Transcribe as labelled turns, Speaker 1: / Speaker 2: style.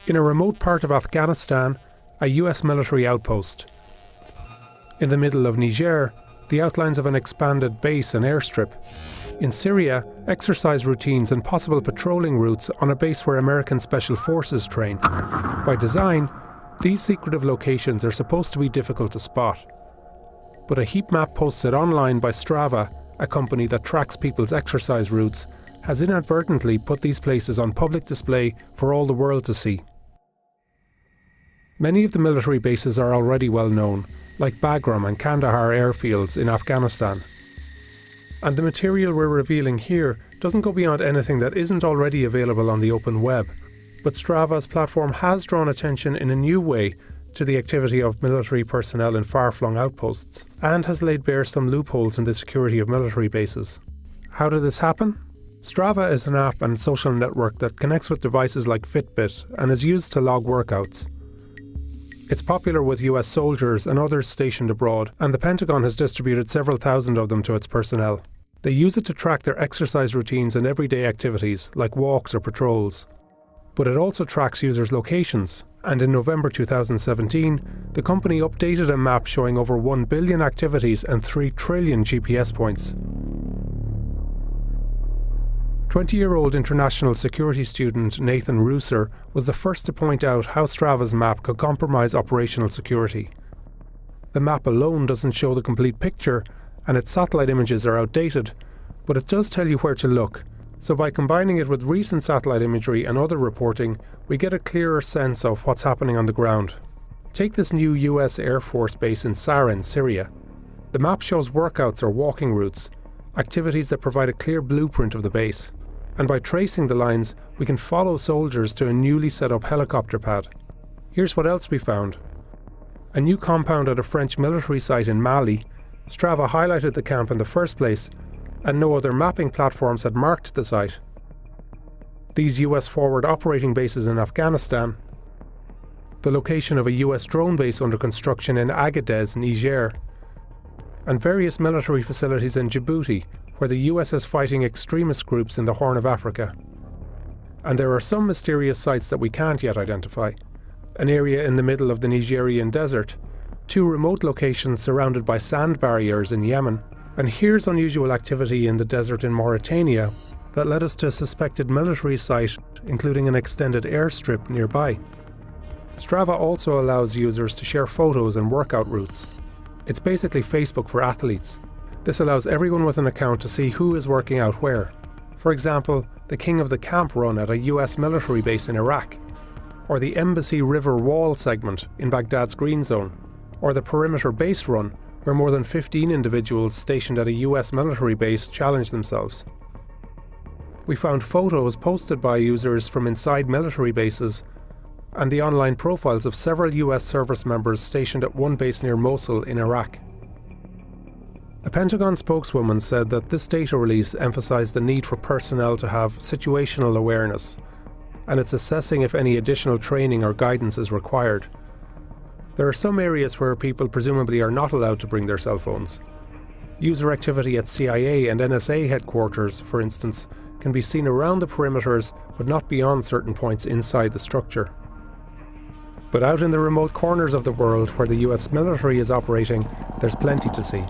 Speaker 1: In a remote part of Afghanistan, a US military outpost. In the middle of Niger, the outlines of an expanded base and airstrip. In Syria, exercise routines and possible patrolling routes on a base where American Special Forces train. By design, these secretive locations are supposed to be difficult to spot. But a heat map posted online by Strava, a company that tracks people's exercise routes, has inadvertently put these places on public display for all the world to see. Many of the military bases are already well known, like Bagram and Kandahar airfields in Afghanistan. And the material we're revealing here doesn't go beyond anything that isn't already available on the open web. But Strava's platform has drawn attention in a new way to the activity of military personnel in far-flung outposts, and has laid bare some loopholes in the security of military bases. How did this happen? Strava is an app and social network that connects with devices like Fitbit and is used to log workouts. It's popular with US soldiers and others stationed abroad, and the Pentagon has distributed several thousand of them to its personnel. They use it to track their exercise routines and everyday activities, like walks or patrols. But it also tracks users' locations, and in November 2017, the company updated a map showing over 1 billion activities and 3 trillion GPS points. 20-year-old international security student Nathan Rooser was the first to point out how Strava's map could compromise operational security. The map alone doesn't show the complete picture, and its satellite images are outdated, but it does tell you where to look. So by combining it with recent satellite imagery and other reporting, we get a clearer sense of what's happening on the ground. Take this new US Air Force base in Sarin, Syria. The map shows workouts or walking routes, activities that provide a clear blueprint of the base. And by tracing the lines, we can follow soldiers to a newly set up helicopter pad. Here's what else we found. A new compound at a French military site in Mali. Strava highlighted the camp in the first place, and no other mapping platforms had marked the site. These US forward operating bases in Afghanistan. The location of a US drone base under construction in Agadez, Niger. And various military facilities in Djibouti, where the US is fighting extremist groups in the Horn of Africa. And there are some mysterious sites that we can't yet identify. An area in the middle of the Nigerian desert, 2 remote locations surrounded by sand barriers in Yemen, and here's unusual activity in the desert in Mauritania that led us to a suspected military site, including an extended airstrip nearby. Strava also allows users to share photos and workout routes. It's basically Facebook for athletes. This allows everyone with an account to see who is working out where. For example, the King of the Camp run at a US military base in Iraq, or the Embassy River Wall segment in Baghdad's Green Zone, or the Perimeter Base run, where more than 15 individuals stationed at a US military base challenged themselves. We found photos posted by users from inside military bases, and the online profiles of several US service members stationed at one base near Mosul in Iraq. A Pentagon spokeswoman said that this data release emphasised the need for personnel to have situational awareness, and it's assessing if any additional training or guidance is required. There are some areas where people presumably are not allowed to bring their cell phones. User activity at CIA and NSA headquarters, for instance, can be seen around the perimeters but not beyond certain points inside the structure. But out in the remote corners of the world where the US military is operating, there's plenty to see.